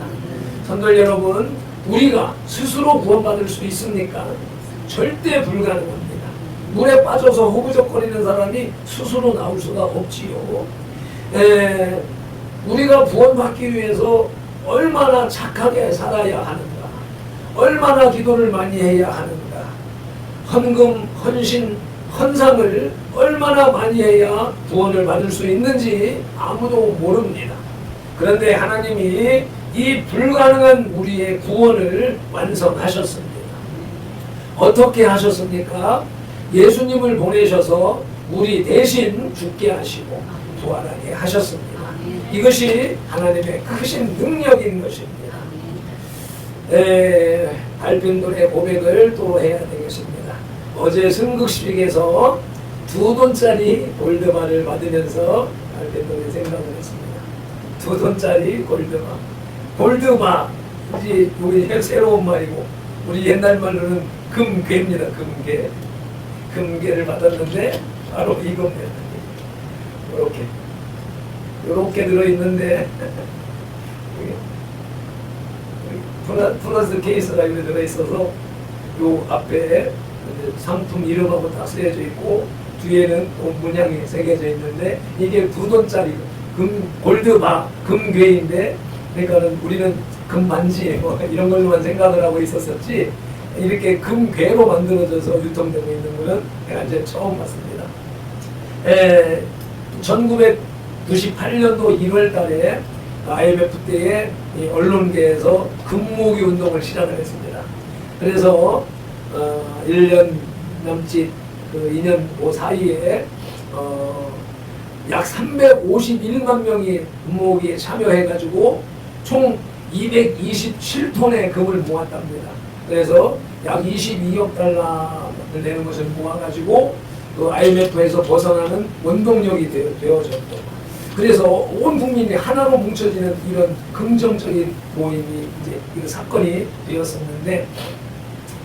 성도 여러분, 우리가 스스로 구원받을 수 있습니까? 절대 불가능합니다. 물에 빠져서 허우적거리는 사람이 스스로 나올 수가 없지요. 우리가 구원받기 위해서 얼마나 착하게 살아야 하는가, 얼마나 기도를 많이 해야 하는가, 헌금, 헌신, 헌상을 얼마나 많이 해야 구원을 받을 수 있는지 아무도 모릅니다. 그런데 하나님이 이 불가능한 우리의 구원을 완성하셨습니다. 어떻게 하셨습니까? 예수님을 보내셔서 우리 대신 죽게 하시고 부활하게 하셨습니다. 이것이 하나님의 크신 능력인 것입니다. 발핀돌의 고백을 또 해야 되겠습니다. 어제 승극식에서 $2 골드바를 받으면서 발핀돌이 생각을 했습니다. $2 골드바. 골드바, 이제 우리 새로운 말이고 우리 옛날 말로는 금괴입니다. 금괴. 금괴를 받았는데 바로 이겁니다. 이렇게 들어있는데 플러스 케이스가 여기 들어있어서 요 앞에 상품 이름하고 다 쓰여져 있고 뒤에는 또 문양이 새겨져 있는데 이게 $2 골드바, 금괴인데 그러니까는 우리는 금반지 뭐 이런 걸로만 생각을 하고 있었었지 이렇게 금괴로 만들어져서 유통되고 있는 거는 제가 이제 처음 봤습니다. 1998년도 1월 달에 IMF 때에 언론계에서 금모으기 운동을 시작을 했습니다. 그래서 1년 남짓 그 2년 그 사이에 약 351만 명이 금모으기에 참여해가지고 총 227톤의 금을 모았답니다. 그래서 약 22억 달러를 내는 것을 모아가지고 그 IMF에서 벗어나는 원동력이 되어졌고 그래서 온 국민이 하나로 뭉쳐지는 이런 긍정적인 모임이 이제 이 사건이 되었었는데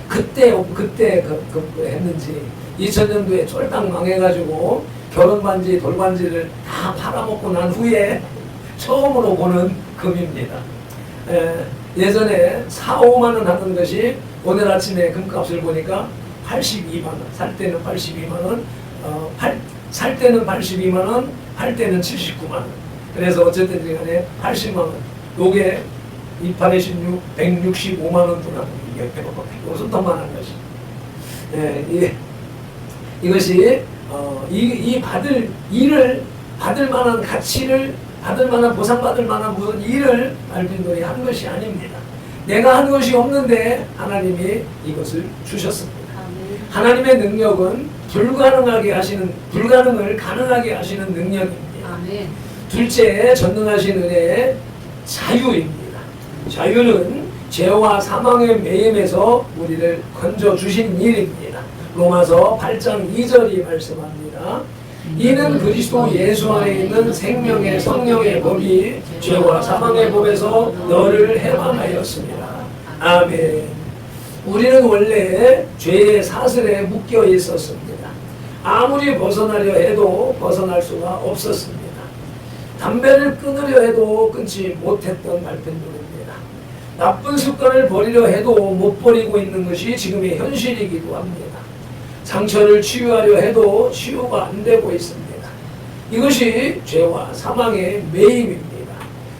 그때 했는지 2000년도에 쫄딱 망해가지고 결혼반지, 돌반지를 다 팔아먹고 난 후에 처음으로 보는 금입니다. 예전에 4, 5만 원 하던 것이 오늘 아침에 금값을 보니까 82만 원, 살 때는 82만 원, 살 때는 82만 원, 팔 때는 79만 원. 그래서 어쨌든 간에 80만 원. 요게 28에 16, 165만 원 들어가는 게 무슨 더 많은 것이. 이것이 이 받을 일을 받을 만한 가치를 받을 만한 보상받을 만한 무슨 일을 알빈돌이 한 것이 아닙니다. 내가 한 것이 없는데 하나님이 이것을 주셨습니다. 하나님의 능력은 불가능을 가능하게 하시는 능력입니다. 아멘. 둘째, 전능하신 은혜의 자유입니다. 자유는 죄와 사망의 매임에서 우리를 건져주신 일입니다. 로마서 8장 2절이 말씀합니다. 이는 그리스도 예수 안에 있는 생명의 성령의 법이 죄와 사망의 법에서 너를 해방하였습니다. 아멘. 우리는 원래 죄의 사슬에 묶여 있었습니다. 아무리 벗어나려 해도 벗어날 수가 없었습니다. 담배를 끊으려 해도 끊지 못했던 말편들입니다. 나쁜 습관을 버리려 해도 못 버리고 있는 것이 지금의 현실이기도 합니다. 상처를 치유하려 해도 치유가 안 되고 있습니다. 이것이 죄와 사망의 매임입니다.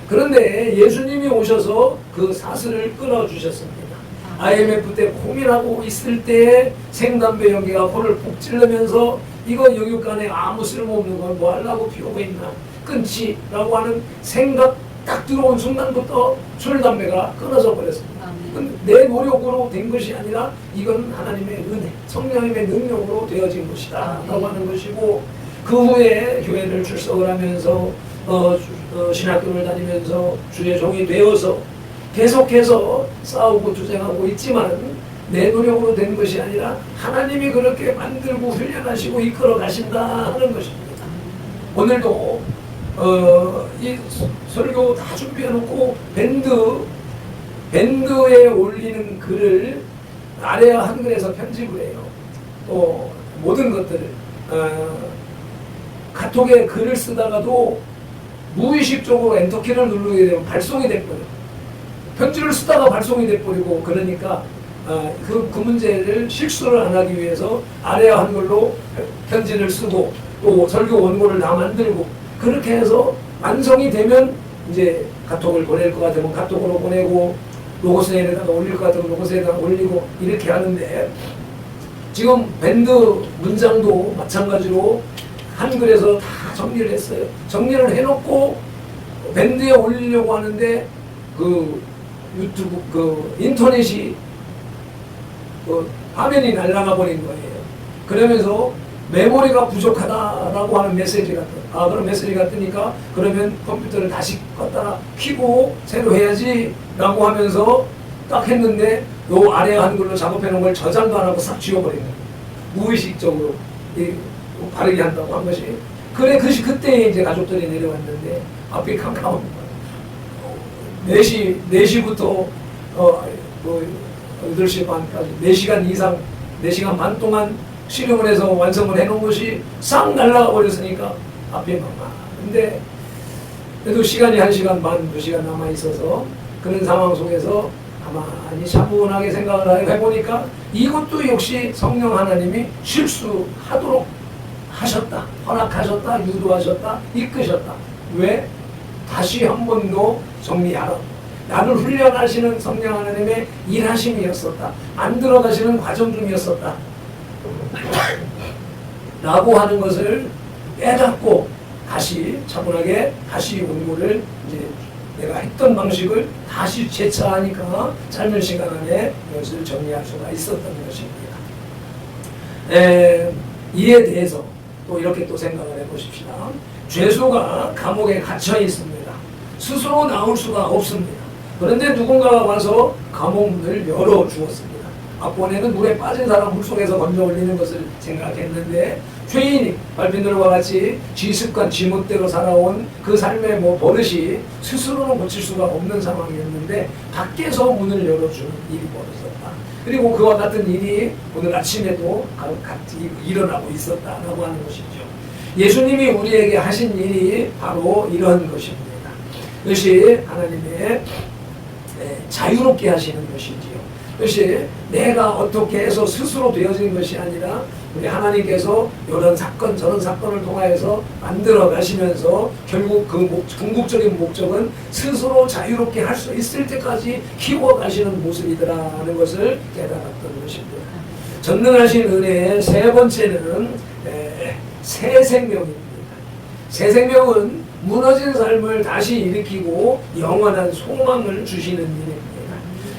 그런데 예수님이 오셔서 그 사슬을 끊어주셨습니다. IMF 때 고민하고 있을 때 생담배 연기가 코를 푹 찔르면서 이거 영육간에 아무 쓸모없는 건 뭐 하려고 피우고 있나 끊지라고 하는 생각 딱 들어온 순간부터 술 담배가 끊어져 버렸습니다. 내 노력으로 된 것이 아니라 이건 하나님의 은혜, 성령님의 능력으로 되어진 것이다 라고 하는 것이고, 그 후에 교회를 출석을 하면서 신학교를 다니면서 주의 종이 되어서 계속해서 싸우고 투쟁하고 있지만 내 노력으로 된 것이 아니라 하나님이 그렇게 만들고 훈련하시고 이끌어 가신다 하는 것입니다. 오늘도 이 설교 다 준비해 놓고 밴드에 올리는 글을 아래와 한글에서 편집을 해요. 또 모든 것들을 카톡에 글을 쓰다가도 무의식적으로 엔터키를 누르게 되면 발송이 돼버려요. 편지를 쓰다가 발송이 돼버리고, 그러니까 그 문제를 실수를 안 하기 위해서 아래와 한글로 편지를 쓰고 또 설교 원고를 다 만들고, 그렇게 해서 완성이 되면 이제 카톡을 보낼 것 같으면 카톡으로 보내고, 로고스에다가 올릴 것 같으면 로고스에다가 올리고, 이렇게 하는데 지금 밴드 문장도 마찬가지로 한글에서 다 정리를 했어요. 정리를 해놓고 밴드에 올리려고 하는데 그 유튜브 인터넷이 화면이 날아가 버린 거예요. 그러면서 메모리가 부족하다라고 하는 메시지가 떠요. 그런 메시지가 뜨니까 그러면 컴퓨터를 다시 껐다가 켜고 새로 해야지 라고 하면서 딱 했는데 요 아래 한글로 작업해 놓은 걸 저장도 안 하고 싹 지워버린 거예요. 무의식적으로 바르게 한다고 한 것이. 그때 이제 가족들이 내려왔는데 앞이 캄캄한 거예요. 4시부터 8시 반까지 4시간 이상, 4시간 반 동안 실험을 해서 완성을 해놓은 것이 싹 날아가 버렸으니까 앞에 근데 그래도 시간이 1시간 반, 2시간 남아있어서 그런 상황 속에서 가만히 차분하게 생각을 해보니까 이것도 역시 성령 하나님이 실수하도록 하셨다, 허락하셨다, 유도하셨다, 이끄셨다. 왜? 다시 한 번 더 정리하라. 나를 훈련하시는 성령 하나님의 일하심이었었다. 만들어 가시는 과정 중이었었다. 라고 하는 것을 깨닫고 다시 차분하게 다시 원고를 이제 내가 했던 방식을 다시 재차하니까 짧은 시간 안에 이것을 정리할 수가 있었던 것입니다. 이에 대해서 또 이렇게 또 생각을 해보십시다. 죄수가 감옥에 갇혀 있습니다. 스스로 나올 수가 없습니다. 그런데 누군가가 와서 감옥 문을 열어주었습니다. 앞번에는 물에 빠진 사람 물속에서 건져 올리는 것을 생각했는데, 죄인이 발핀들과 같이 지습관 지멋대로 살아온 그 삶의 버릇이 스스로는 고칠 수가 없는 상황이었는데 밖에서 문을 열어주는 일이 벌어졌다. 그리고 그와 같은 일이 오늘 아침에도 같이 일어나고 있었다라고 하는 것이죠. 예수님이 우리에게 하신 일이 바로 이런 것입니다. 이것이 하나님의 자유롭게 하시는 것이지요. 그것이 내가 어떻게 해서 스스로 되어진 것이 아니라 우리 하나님께서 이런 사건 저런 사건을 통하여서 만들어 가시면서 결국 그 궁극적인 목적은 스스로 자유롭게 할 수 있을 때까지 키워 가시는 모습이더라는 것을 깨달았던 것입니다. 전능하신 은혜의 세 번째는 새 생명입니다. 새 생명은 무너진 삶을 다시 일으키고 영원한 소망을 주시는 일입니다.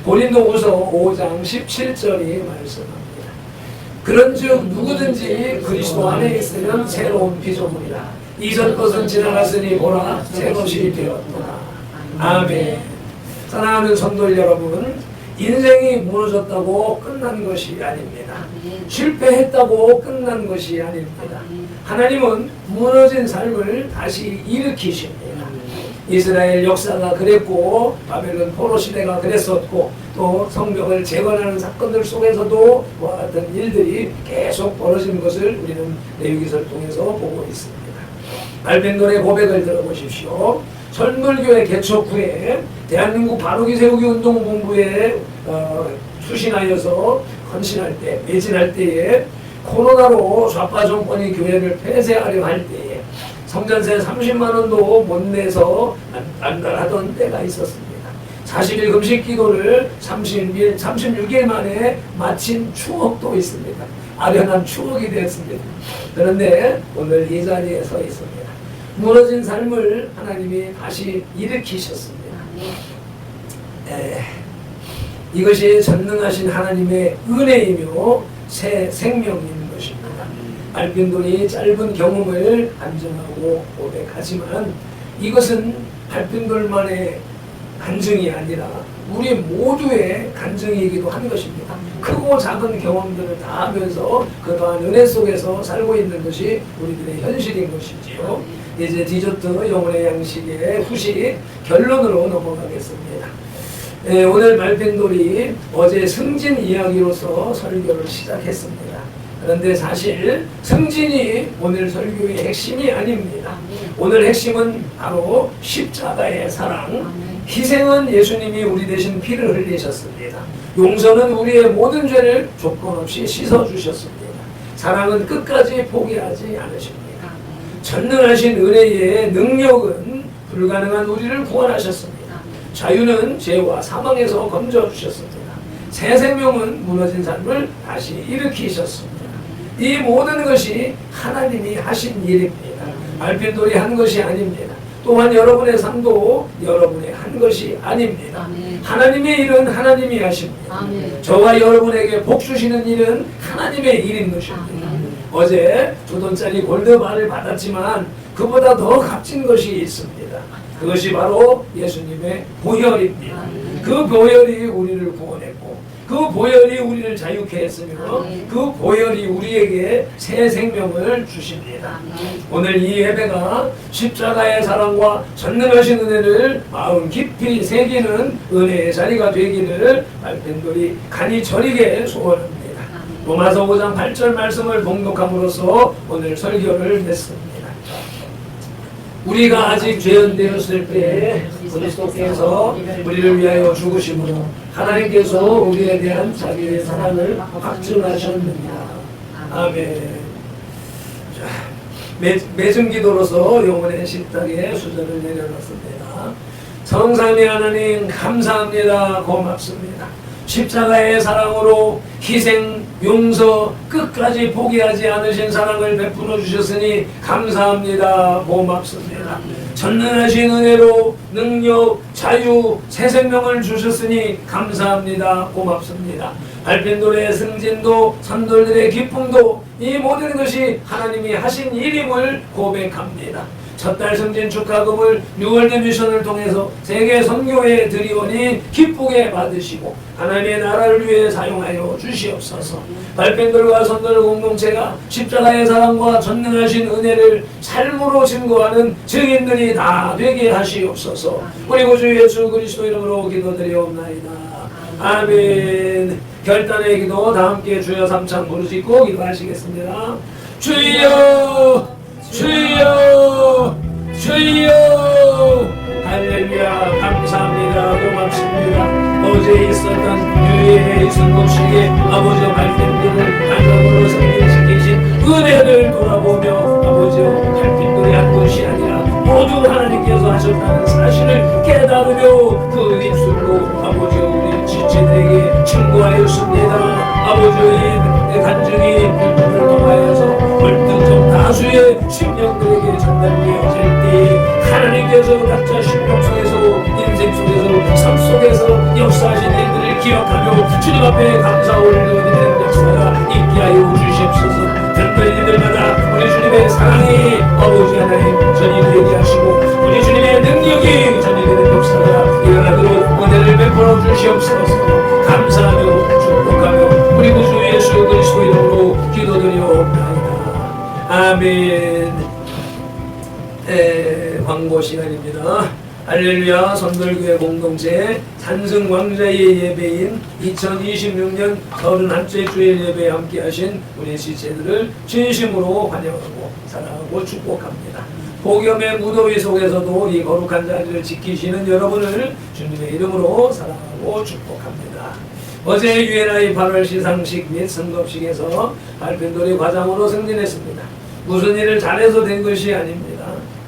고린도후서 5장 17절이 말씀합니다. 그런즉 누구든지 그리스도 안에 있으면 새로운 피조물이라. 이전 것은 지나갔으니 보라 새 것이 되었구나. 아멘. 사랑하는 성도 여러분, 인생이 무너졌다고 끝난 것이 아닙니다. 실패했다고 끝난 것이 아닙니다. 하나님은 무너진 삶을 다시 일으키십니다. 이스라엘 역사가 그랬고 바벨론 포로 시대가 그랬었고 또 성벽을 재건하는 사건들 속에서도 와 같은 일들이 계속 벌어지는 것을 우리는 레위기서를 통해서 보고 있습니다. 알펜돌의 고백을 들어보십시오. 설물교회 개척 후에 대한민국 바로기 세우기 운동본부에 수신하여서 헌신할 때, 매진할 때에 코로나로 좌파 정권이 교회를 폐쇄하려 할 때에 성전세 30만 원도 못 내서 안달하던 때가 있었습니다. 40일 금식 기도를 36일 만에 마친 추억도 있습니다. 아련한 추억이 되었습니다. 그런데 오늘 이 자리에 서 있습니다. 무너진 삶을 하나님이 다시 일으키셨습니다. 이것이 전능하신 하나님의 은혜이며 새 생명인 것입니다. 알펜돌이 짧은 경험을 간증하고 고백하지만 이것은 알펜돌만의 간증이 아니라 우리 모두의 간증이기도 한 것입니다. 크고 작은 경험들을 다 하면서 그러한 은혜 속에서 살고 있는 것이 우리들의 현실인 것이지요. 이제 디저트 영혼의 양식의 후식 결론으로 넘어가겠습니다. 오늘 말펜돌이 어제 승진 이야기로서 설교를 시작했습니다. 그런데 사실 승진이 오늘 설교의 핵심이 아닙니다. 오늘 핵심은 바로 십자가의 사랑, 희생은 예수님이 우리 대신 피를 흘리셨습니다. 용서는 우리의 모든 죄를 조건 없이 씻어주셨습니다. 사랑은 끝까지 포기하지 않으십니다. 전능하신 은혜의 능력은 불가능한 우리를 구원하셨습니다. 자유는 죄와 사망에서 건져주셨습니다. 새 생명은 무너진 삶을 다시 일으키셨습니다. 이 모든 것이 하나님이 하신 일입니다. 알펜돌이 한 것이 아닙니다. 또한 여러분의 삶도 여러분이 한 것이 아닙니다. 하나님의 일은 하나님이 하십니다. 저와 여러분에게 복 주시는 일은 하나님의 일인 것입니다. 어제 2돈짜리 골드바를 받았지만 그보다 더 값진 것이 있습니다. 그것이 바로 예수님의 보혈입니다. 그 보혈이 우리를 구원했고 그 보혈이 우리를 자유케 했으며 그 보혈이 우리에게 새 생명을 주십니다. 오늘 이 예배가 십자가의 사랑과 전능하신 은혜를 마음 깊이 새기는 은혜의 자리가 되기를 알펜돌이 간이 저리게 소원합니다. 로마서 5장 8절 말씀을 봉독함으로써 오늘 설교를 맺습니다. 우리가 아직 죄인되었을 때에 그리스도께서 우리를 위하여 죽으심으로 하나님께서 우리에 대한 자기의 사랑을 확증하셨느니라. 아멘. 맺은 기도로서 영혼의 식탁에 수저를 내려놨습니다. 성삼위 하나님 감사합니다. 고맙습니다. 십자가의 사랑으로 희생, 용서, 끝까지 포기하지 않으신 사랑을 베풀어 주셨으니 감사합니다. 고맙습니다. 전능하신 은혜로 능력, 자유, 새 생명을 주셨으니 감사합니다. 고맙습니다. 알펜돌의 승진도 선돌들의 기쁨도 이 모든 것이 하나님이 하신 일임을 고백합니다. 첫달 승진 축하금을 뉴월드 미션을 통해서 세계 선교회에 드리오니 기쁘게 받으시고 하나님의 나라를 위해 사용하여 주시옵소서. 발펜들과 선들 공동체가 십자가의 사랑과 전능하신 은혜를 삶으로 증거하는 증인들이 다 되게 하시옵소서. 우리 구주 예수 그리스도 이름으로 기도드리옵나이다. 아멘. 결단의 기도 다 함께 주여 삼창 부르시고 기도하시겠습니다. 주여 주여 주여 할렐루야 감사합니다. 고맙습니다. 어제 있었던 유예의 성공식에 아버지와 발핀들을 반갑으로 성립시키신 은혜를 돌아보며 아버지와 발핀들이 한 것이 아니라 모두 하나님께서 하셨다는 사실을 깨달으며 그 입술로 아버지와 우리 지체들에게 충고하였습니다. 아버지의 간증이 빈들을 통하여서 벌떡 다수의 심령들에게 전달되어질 때 하나님께서 각자 심령 속에서 인생 속에서 삶 속에서 역사하신 일들을 기억하며 주님 앞에 감사 올려드리는 역사가 있게 하여 주시옵소서. 듣는 이들마다 우리 주님의 사랑이 아버지 하나님 전이되게 하시고 우리 주님의 능력이 전이되는 역사가 일어나도록 은혜를 베풀어 주시옵소서. 감사하며 축복하며 우리 구주 예수 그리스도 이름으로 기도드리옵나이다. 아멘. 광고 시간입니다. 할렐루야 선돌교회 공동체 산승광자의 예배인 2026년 31째 주일 예배에 함께하신 우리 지체들을 진심으로 환영하고 사랑하고 축복합니다. 폭염의 무더위 속에서도 이 거룩한 자리를 지키시는 여러분을 주님의 이름으로 사랑하고 축복합니다. 어제 UNI 8월 시상식 및 선겁식에서 발표돌이 과장으로 승진했습니다. 무슨 일을 잘해서 된 것이 아닙니다.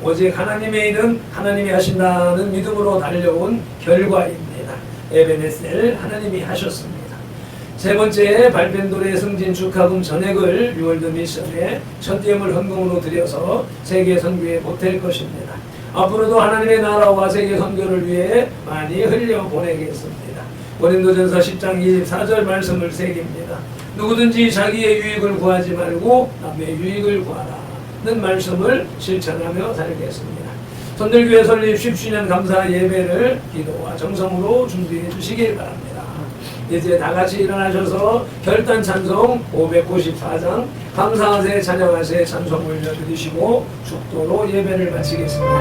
오직 하나님의 일은 하나님이 하신다는 믿음으로 달려온 결과입니다. 에베네셀 하나님이 하셨습니다. 세 번째 발펜돌의 승진 축하금 전액을 유월드 미션에 천띄움을 헌금으로 드려서 세계 선교에 보탤 것입니다. 앞으로도 하나님의 나라와 세계 선교를 위해 많이 흘려보내겠습니다. 고린도전서 10장 24절 말씀을 새깁니다. 누구든지 자기의 유익을 구하지 말고 남의 유익을 구하라는 말씀을 실천하며 살겠습니다. 선들교회 설립 10주년 감사 예배를 기도와 정성으로 준비해 주시길 바랍니다. 이제 다 같이 일어나셔서 결단 찬송 594장 감사하세 찬양하세 찬송 올려드리시고 축도로 예배를 마치겠습니다.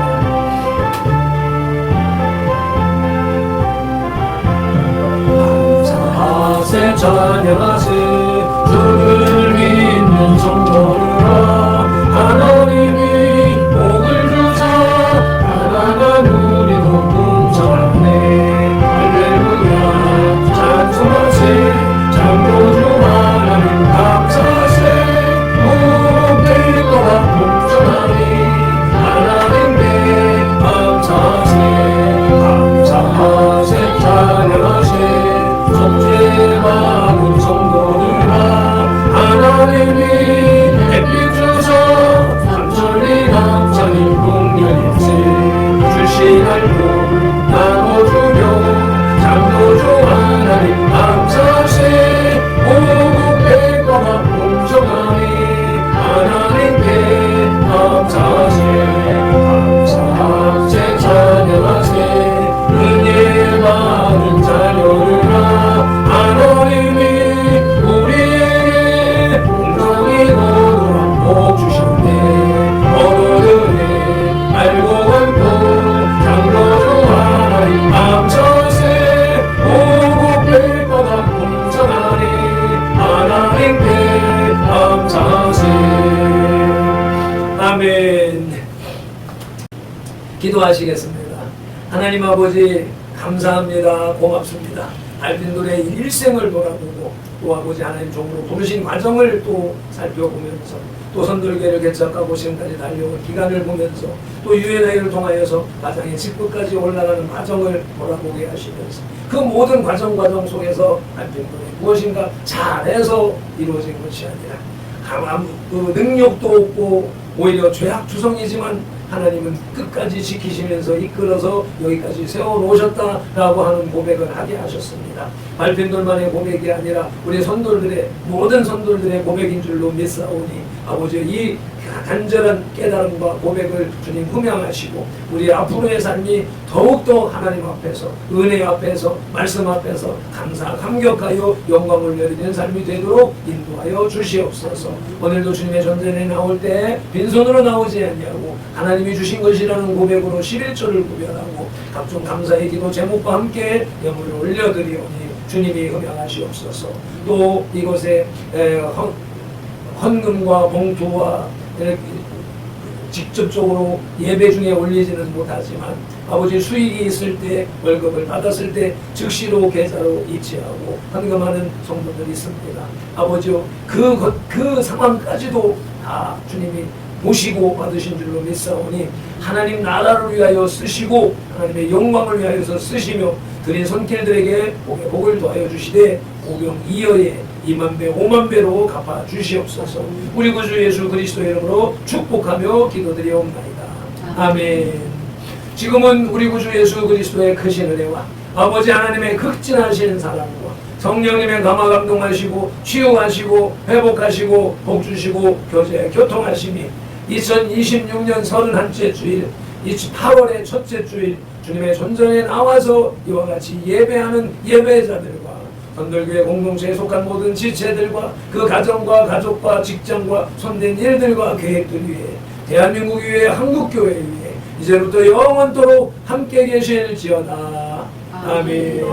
감사하세 찬양하세 주를 믿는 성도들아 하나님이 복을 주사 가난한 우리도 풍성하네 할렐루야 찬송하세 창조주 하나님 감사하세 복되거나 풍성하니 하나님께 감사하세 감사하세 찬양하세 속죄받은 성도들아 하나님이 햇빛 주셔 삼천리 감사님 공연일세 주신 알고 나눠주며 창조주 하나님 감사하세 오국백과가 공정하니 하나님께 감사하세 감사하세 찬양하세 은혜 받은 자녀들아 하나님이 우리에게 공평히 거룩한 복 주셨네 어른들의 알고 감고 창조주 하나님 감사하세 오국백과가 공정하니 하나님께 감사하세 아멘. 기도하시겠습니다. 하나님 아버지 감사합니다. 고맙습니다. 알빈돌의 일생을 돌아보고 또 아버지 하나님 종으로 부르신 과정을 또 살펴보면서 또 선돌계를 개척하고 지금까지 달려온 기간을 보면서 또 UNI를 통하여서 가장의 직급까지 올라가는 과정을 돌아보게 하시면서 그 모든 과정 속에서 알빈돌이 무엇인가 잘해서 이루어진 것이 아니라 그 능력도 없고 오히려 죄악투성이지만 하나님은 끝까지 지키시면서 이끌어서 여기까지 세워놓으셨다라고 하는 고백을 하게 하셨습니다. 발핀돌만의 고백이 아니라 우리 선돌들의 모든 선돌들의 고백인 줄로 믿사오니 아버지 이 간절한 깨달음과 고백을 주님 흠양하시고 우리 앞으로의 삶이 더욱더 하나님 앞에서 은혜 앞에서 말씀 앞에서 감사 감격하여 영광을 누리는 삶이 되도록 인도하여 주시옵소서. 오늘도 주님의 전전에 나올 때 빈손으로 나오지 아니하고 하나님이 주신 것이라는 고백으로 11조를 구별하고 각종 감사의 기도 제목과 함께 예물을 올려드리오니 주님이 흠양하시옵소서. 또 이곳에 헌금과 봉투와 직접적으로 예배 중에 올리지는 못하지만 아버지 수익이 있을 때 월급을 받았을 때 즉시로 계좌로 이체하고 헌금하는 성도들이 있습니다. 아버지요 그 상황까지도 다 주님이 모시고 받으신 줄로 믿사오니 하나님 나라를 위하여 쓰시고 하나님의 영광을 위하여서 쓰시며 드린 손길들에게 복을 더하여 주시되 오병이어에 2만배 5만배로 갚아 주시옵소서. 우리 구주 예수 그리스도의 이름으로 축복하며 기도드리옵나이다. 아멘. 지금은 우리 구주 예수 그리스도의 크신 은혜와 아버지 하나님의 극진하신 사랑과 성령님의 감화 감동하시고 치유하시고 회복하시고 복주시고 교통하심이 2026년 31째 주일 8월의 첫째 주일 주님의 존전에 나와서 이와 같이 예배하는 예배자들과 선들교회 공동체에 속한 모든 지체들과 그 가정과 가족과 직장과 손댄 일들과 계획들 위해 대한민국 위해 한국교회 위해 이제부터 영원토록 함께 계실지어다. 아멘.